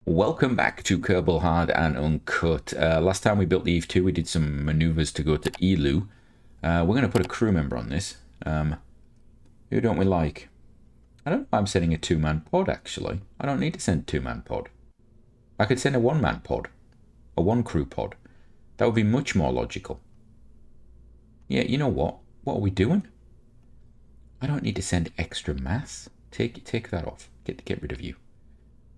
Welcome back to Kerbal Hard and Uncut. Last time we built the Eve 2, we did some maneuvers to go to Elu. We're going to put a crew member on this. Who don't we like? I don't know why I'm sending a two-man pod, actually. I don't need to send a two-man pod. I could send a one-man pod. A one-crew pod. That would be much more logical. Yeah, you know what? What are we doing? I don't need to send extra mass. Take that off. Get rid of you.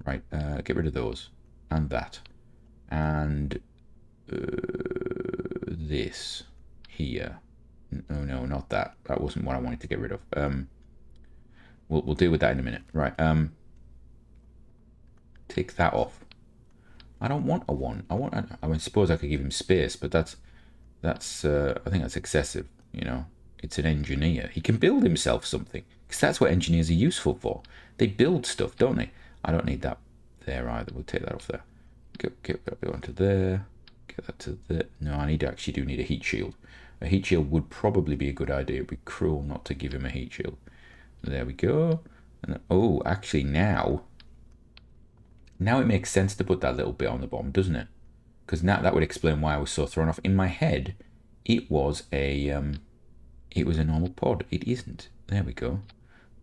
Right, get rid of those. And that. And this here. No, not that. That wasn't what I wanted to get rid of. We'll deal with that in a minute. Right, take that off. I don't want a one. I mean, suppose I could give him space, but that's I think that's excessive, you know. It's an engineer. He can build himself something, because that's what engineers are useful for. They build stuff, don't they? I don't need that there either. We'll take that off there. Get that onto there. Get that to there. No, I actually do need a heat shield. A heat shield would probably be a good idea. It'd be cruel not to give him a heat shield. There we go. And then, oh, actually now it makes sense to put that little bit on the bottom, doesn't it? Because now that would explain why I was so thrown off. In my head, it was a normal pod. It isn't. There we go.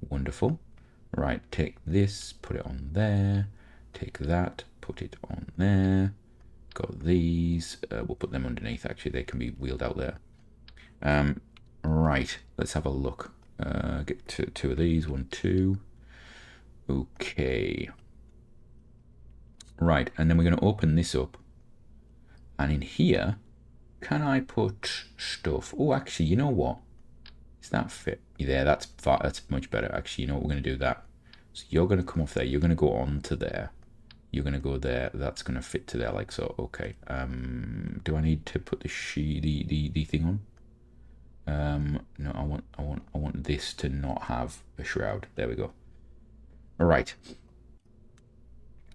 Wonderful. Right, take this, put it on there. Take that, put it on there. Got these. We'll put them underneath, actually. They can be wheeled out there. Right, let's have a look. Get two of these. 1, 2. Okay. Right, and then we're going to open this up. And in here, can I put stuff? Oh, actually, you know what? Does that fit? Yeah, that's much better. Actually, you know what? We're going to do that. So you're going to come off there. You're going to go on to there. You're going to go there. That's going to fit to there like so. Okay. Do I need to put the thing on? No, I want this to not have a shroud. There we go. All right.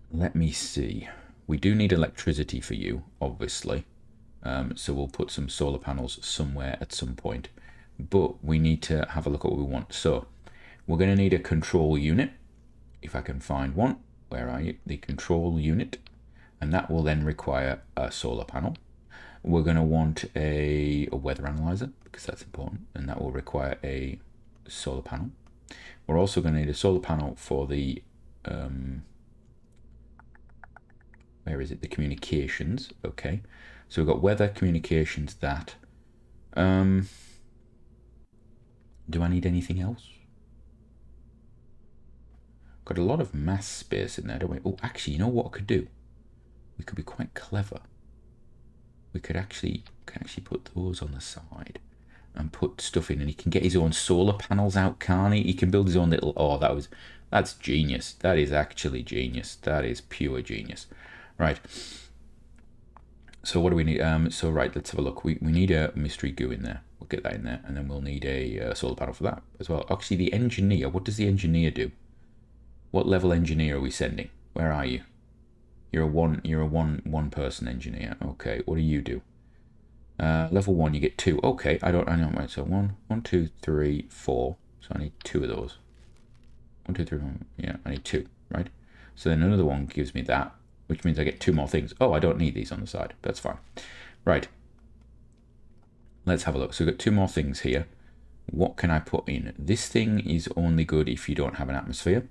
Let me see. We do need electricity for you, obviously. So we'll put some solar panels somewhere at some point. But we need to have a look at what we want. So we're going to need a control unit. If I can find one. Where are you? The control unit. And that will then require a solar panel. We're going to want a weather analyzer, because that's important. And that will require a solar panel. We're also going to need a solar panel for the... where is it? The communications. Okay. So we've got weather, communications, that. Do I need anything else? Got a lot of mass space in there, don't we? Oh, actually, you know what I could do? We could be quite clever. We could actually put those on the side and put stuff in, and he can get his own solar panels out, can't he? He can build his own little... Oh, that's genius. That is actually genius. That is pure genius. Right. So what do we need? So right, let's have a look. We need a mystery goo in there. We'll get that in there, and then we'll need a solar panel for that as well. Actually, the engineer. What does the engineer do? What level engineer are we sending? Where are you? You're a one person engineer. Okay. What do you do? Level 1, you get 2. Okay. I know. Right. So 1, 2, 3, 4. So I need 2 of those. 1, 2, 3, 4. Yeah, I need 2. Right. So then another one gives me that, which means I get 2 more things. Oh, I don't need these on the side. That's fine. Right. Let's have a look. So we've got 2 more things here. What can I put in? This thing is only good if you don't have an atmosphere.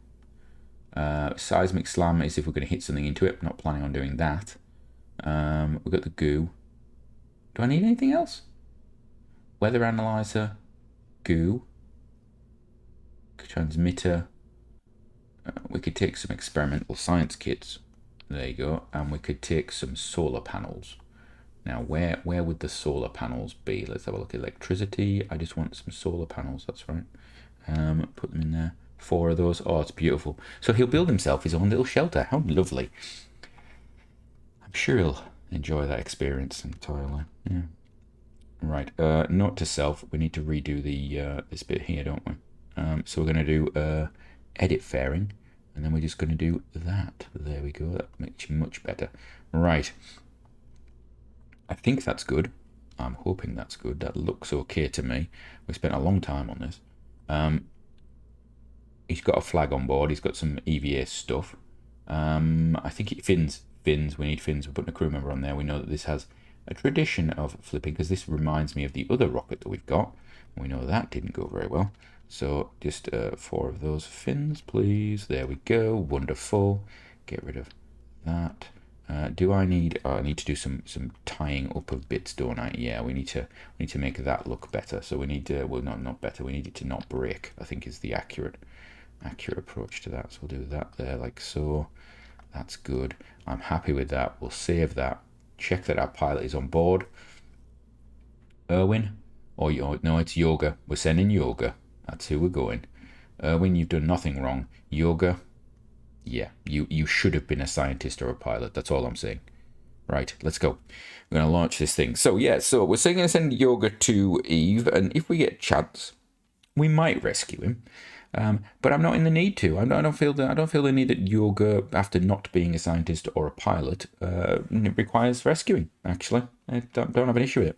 Seismic slam is if we're going to hit something into it. Not planning on doing that. We've got the goo. Do I need anything else? Weather analyzer. Goo. Transmitter. We could take some experimental science kits. There you go. And we could take some solar panels. Now, where would the solar panels be? Let's have a look at electricity. I just want some solar panels. That's right. Put them in there. 4 of those. Oh, it's beautiful. So he'll build himself his own little shelter. How lovely. I'm sure he'll enjoy that experience entirely. Yeah. Right. Note to self. We need to redo the this bit here, don't we? So we're going to do edit fairing. And then we're just going to do that. There we go. That makes you much better. Right. I think that's good. I'm hoping that's good. That looks okay to me. We spent a long time on this. He's got a flag on board. He's got some EVA stuff. I think it fins. Fins. We need fins. We're putting a crew member on there. We know that this has a tradition of flipping, because this reminds me of the other rocket that we've got. We know that didn't go very well. So just 4 of those fins, please. There we go. Wonderful. Get rid of that. Do I need? Oh, I need to do some tying up of bits, don't I? Yeah, we need to make that look better. So we need to, well, not better. We need it to not break, I think, is the accurate approach to that. So we'll do that there, like so. That's good. I'm happy with that. We'll save that. Check that our pilot is on board. Erwin, no, it's Yoga. We're sending Yoga. That's who we're going. Erwin, you've done nothing wrong. Yoga. Yeah, you should have been a scientist or a pilot. That's all I'm saying. Right, let's go. We're going to launch this thing. So, yeah, so we're going to send Yoga to Eve, and if we get a chance, we might rescue him. But I'm not in the need to. I don't feel the need that Yoga, after not being a scientist or a pilot, requires rescuing. Actually, I don't have an issue with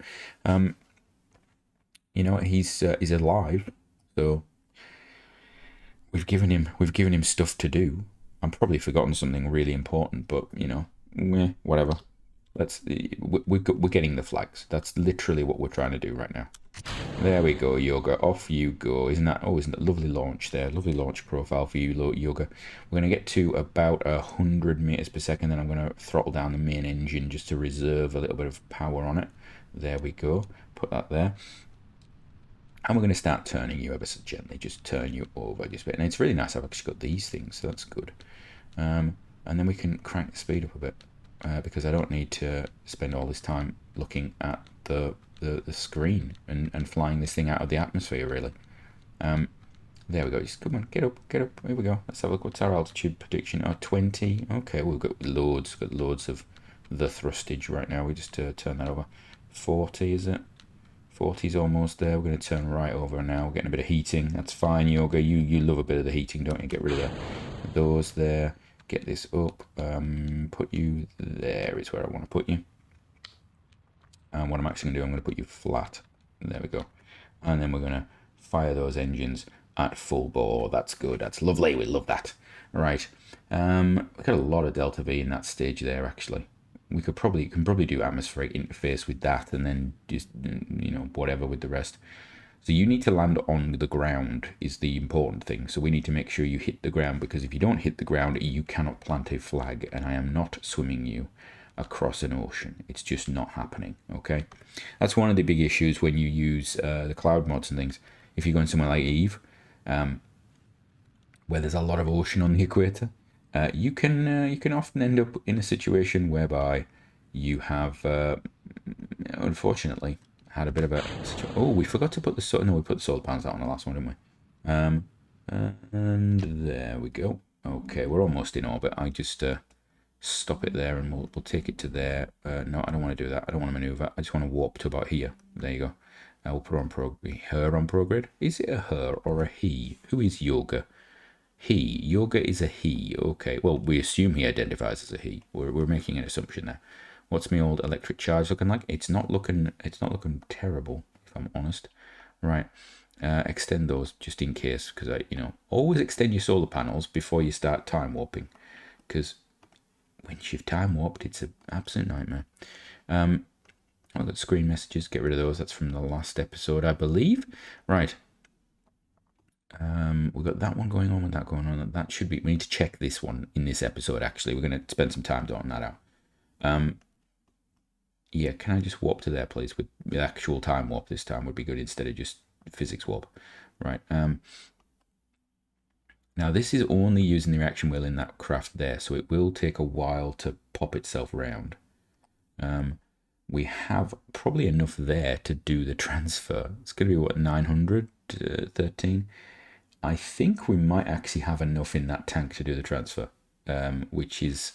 it. He's alive, so we've given him stuff to do. I'm probably forgotten something really important, but whatever. We're getting the flags. That's literally what we're trying to do right now. There we go, Yoga. Off you go. Isn't that lovely launch there? Lovely launch profile for you, Yoga. We're going to get to about 100 meters per second, then I'm going to throttle down the main engine just to reserve a little bit of power on it. There we go. Put that there. And we're going to start turning you ever so gently. Just turn you over just a bit. And it's really nice I've actually got these things, so that's good. And then we can crank the speed up a bit, because I don't need to spend all this time looking at the screen and flying this thing out of the atmosphere, really. There we go. Just come on, get up. Here we go. Let's have a look. What's our altitude prediction? 20. Okay, we've got loads of the thrustage right now. We just turn that over. 40, is it? 40's almost there. We're going to turn right over now. We're getting a bit of heating. That's fine, Yoga. You love a bit of the heating, don't you? Get rid of those there. Get this up. Put you there is where I want to put you. And what I'm actually going to do, I'm going to put you flat. There we go. And then we're going to fire those engines at full bore. That's good. That's lovely. We love that. Right. We've got a lot of delta V in that stage there, actually. We can probably do atmospheric interface with that, and then just, whatever with the rest. So you need to land on the ground is the important thing. So we need to make sure you hit the ground, because if you don't hit the ground, you cannot plant a flag, and I am not swimming you across an ocean. It's just not happening, okay? That's one of the big issues when you use the cloud mods and things. If you're going somewhere like Eve, where there's a lot of ocean on the equator, you can often end up in a situation whereby you have, unfortunately, had a bit of a... Oh, we forgot to put the... No, we put the solar panels out on the last one, didn't we? And there we go. Okay, we're almost in orbit. I just stop it there, and we'll take it to there. No, I don't want to do that. I don't want to maneuver. I just want to warp to about here. There you go. We'll put her on prograde. Is it a her or a he? Who is Yoga? He. Yoga is a he. Okay. Well, we assume he identifies as a he. We're making an assumption there. What's my old electric charge looking like? It's not looking terrible, if I'm honest. Right. Extend those just in case, because always extend your solar panels before you start time warping, because once you've time warped, it's an absolute nightmare. I've got screen messages. Get rid of those. That's from the last episode, I believe. Right. We've got that one going on with that going on. That should be... We need to check this one in this episode, actually. We're going to spend some time sorting that out. Yeah, can I just warp to there, please? With actual time warp this time would be good, instead of just physics warp. Right. Now, this is only using the reaction wheel in that craft there, so it will take a while to pop itself round. We have probably enough there to do the transfer. It's going to be, what, 913? I think we might actually have enough in that tank to do the transfer, which is...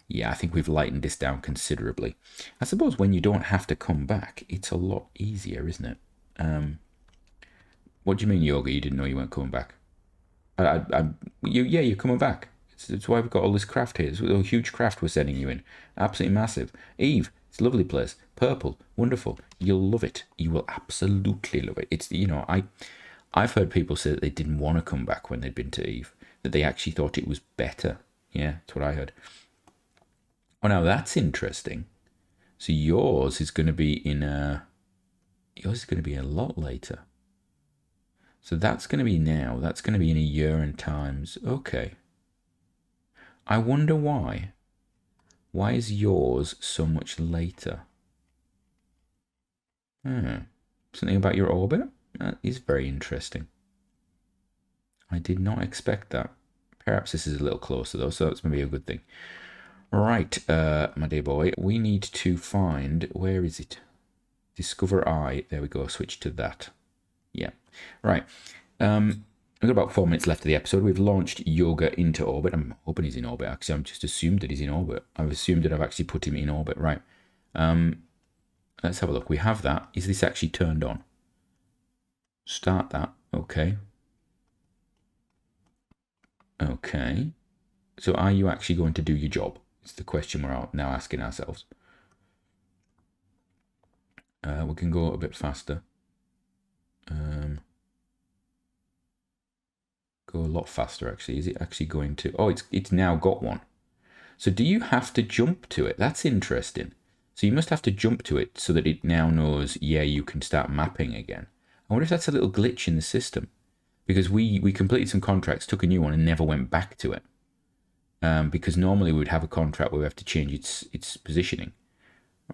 Yeah, I think we've lightened this down considerably. I suppose when you don't have to come back, it's a lot easier, isn't it? What do you mean, Yoga? You didn't know you weren't coming back? You're coming back. It's why we've got all this craft here. It's a huge craft we're sending you in. Absolutely massive. Eve, it's a lovely place. Purple, wonderful. You'll love it. You will absolutely love it. It's, I've heard people say that they didn't want to come back when they'd been to Eve, that they actually thought it was better. Yeah, that's what I heard. Oh, now that's interesting. So yours is going to be in a... Yours is going to be a lot later. So that's going to be now. That's going to be in a year and times. Okay. I wonder why. Why is yours so much later? Something about your orbit? That is very interesting. I did not expect that. Perhaps this is a little closer though, so that's maybe a good thing. Right, my dear boy, we need to find... Where is it? Discover I. There we go. Switch to that. Yeah. Right. We've got about 4 minutes left of the episode. We've launched Yoga into orbit. I'm hoping he's in orbit, actually. I've just assumed that he's in orbit. I've assumed that I've actually put him in orbit. Right. Let's have a look. We have that. Is this actually turned on? Start that. Okay. Okay. So are you actually going to do your job? It's the question we're now asking ourselves. We can go a bit faster. Go a lot faster, actually. Is it actually going to... Oh, it's now got one. So do you have to jump to it? That's interesting. So you must have to jump to it so that it now knows, yeah, you can start mapping again. I wonder if that's a little glitch in the system. Because we completed some contracts, took a new one, and never went back to it. Because normally we would have a contract where we have to change its positioning.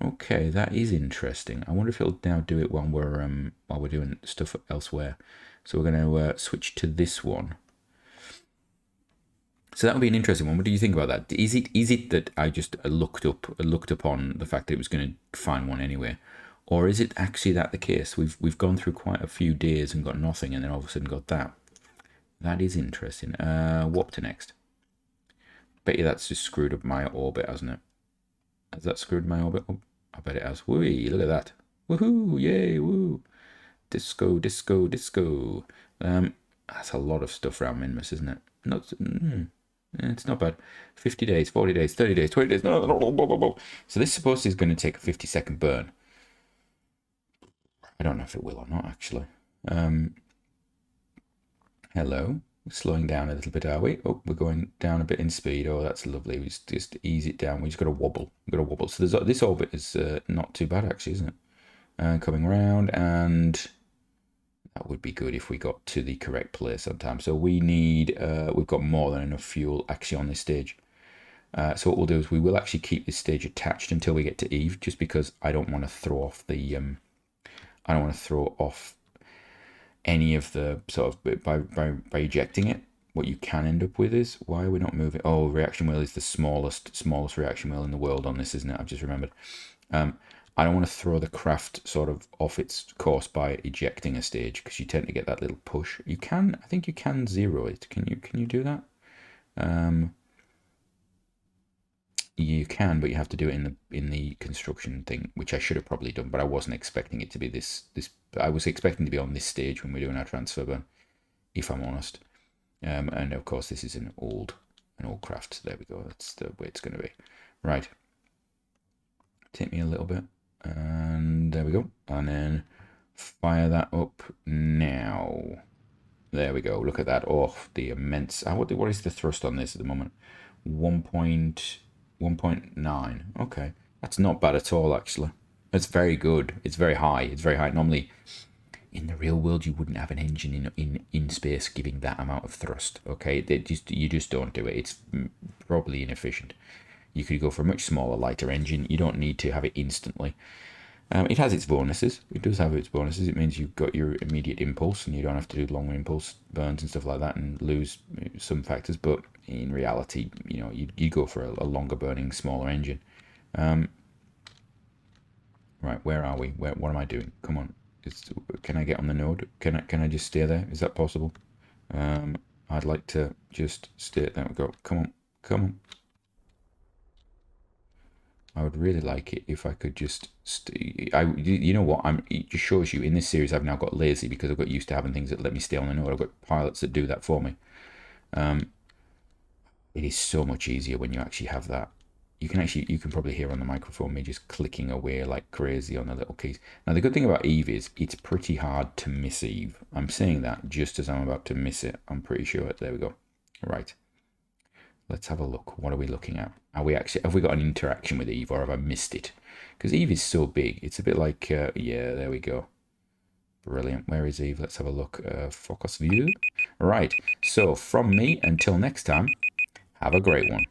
Okay, that is interesting. I wonder if it'll now do it while we're doing stuff elsewhere. So we're going to switch to this one. So that would be an interesting one. What do you think about that? Is it that I just looked upon the fact that it was going to find one anyway, or is it actually that the case? We've gone through quite a few days and got nothing, and then all of a sudden got that. That is interesting. What to next? Bet you that's just screwed up my orbit, hasn't it? Has that screwed my orbit up? I bet it has. Whee! Look at that. Woohoo! Yay! Woo! Disco, disco, disco. That's a lot of stuff around Minmus, isn't it? It's not bad. 50 days, 40 days, 30 days, 20 days. No. So this supposedly is going to take a 50-second burn. I don't know if it will or not, actually. Hello. We're slowing down a little bit, are we? Oh, we're going down a bit in speed. Oh, that's lovely. We just ease it down. We just got to wobble. We've got to wobble. So this orbit is not too bad, actually, isn't it? Coming around, and that would be good if we got to the correct place on time. So we need, we've got more than enough fuel actually on this stage. So what we'll do is we will actually keep this stage attached until we get to Eve, just because I don't want to throw off the, I don't want to throw off any of the sort of, by ejecting it. What you can end up with is, why are we not moving? Oh, reaction wheel is the smallest reaction wheel in the world on this, isn't it? I've just remembered. I don't want to throw the craft sort of off its course by ejecting a stage, because you tend to get that little push. You can, I think you can zero it. Can you do that? You can, but you have to do it in the construction thing, which I should have probably done, but I wasn't expecting it to be this. I was expecting to be on this stage when we're doing our transfer burn, if I'm honest. And of course, this is an old craft. So there we go. That's the way it's going to be. Right. Take me a little bit, and there we go. And then fire that up now. There we go. Look at that. Oh, the immense. What is the thrust on this at the moment? 1.9. Okay, that's not bad at all, actually. It's very good. It's very high. It's very high. Normally, in the real world, you wouldn't have an engine in space giving that amount of thrust. Okay, you just don't do it. It's probably inefficient. You could go for a much smaller, lighter engine. You don't need to have it instantly. It has its bonuses. It does have its bonuses. It means you've got your immediate impulse, and you don't have to do long impulse burns and stuff like that, and lose some factors. But in reality, you go for a longer burning, smaller engine. Right, where are we? What am I doing? Come on. Can I get on the node? Can I just stay there? Is that possible? I'd like to just stay. There we go. Come on. I would really like it if I could just you know what? It just shows you in this series I've now got lazy, because I've got used to having things that let me stay on the node. I've got pilots that do that for me. It is so much easier when you actually have that. You can probably hear on the microphone me just clicking away like crazy on the little keys. Now the good thing about Eve is it's pretty hard to miss Eve. I'm saying that just as I'm about to miss it. I'm pretty sure. There we go. Right. Let's have a look. What are we looking at? Are we actually, have we got an interaction with Eve, or have I missed it? Because Eve is so big. It's a bit like, yeah, there we go. Brilliant. Where is Eve? Let's have a look. Focus view. Right. So from me, until next time, have a great one.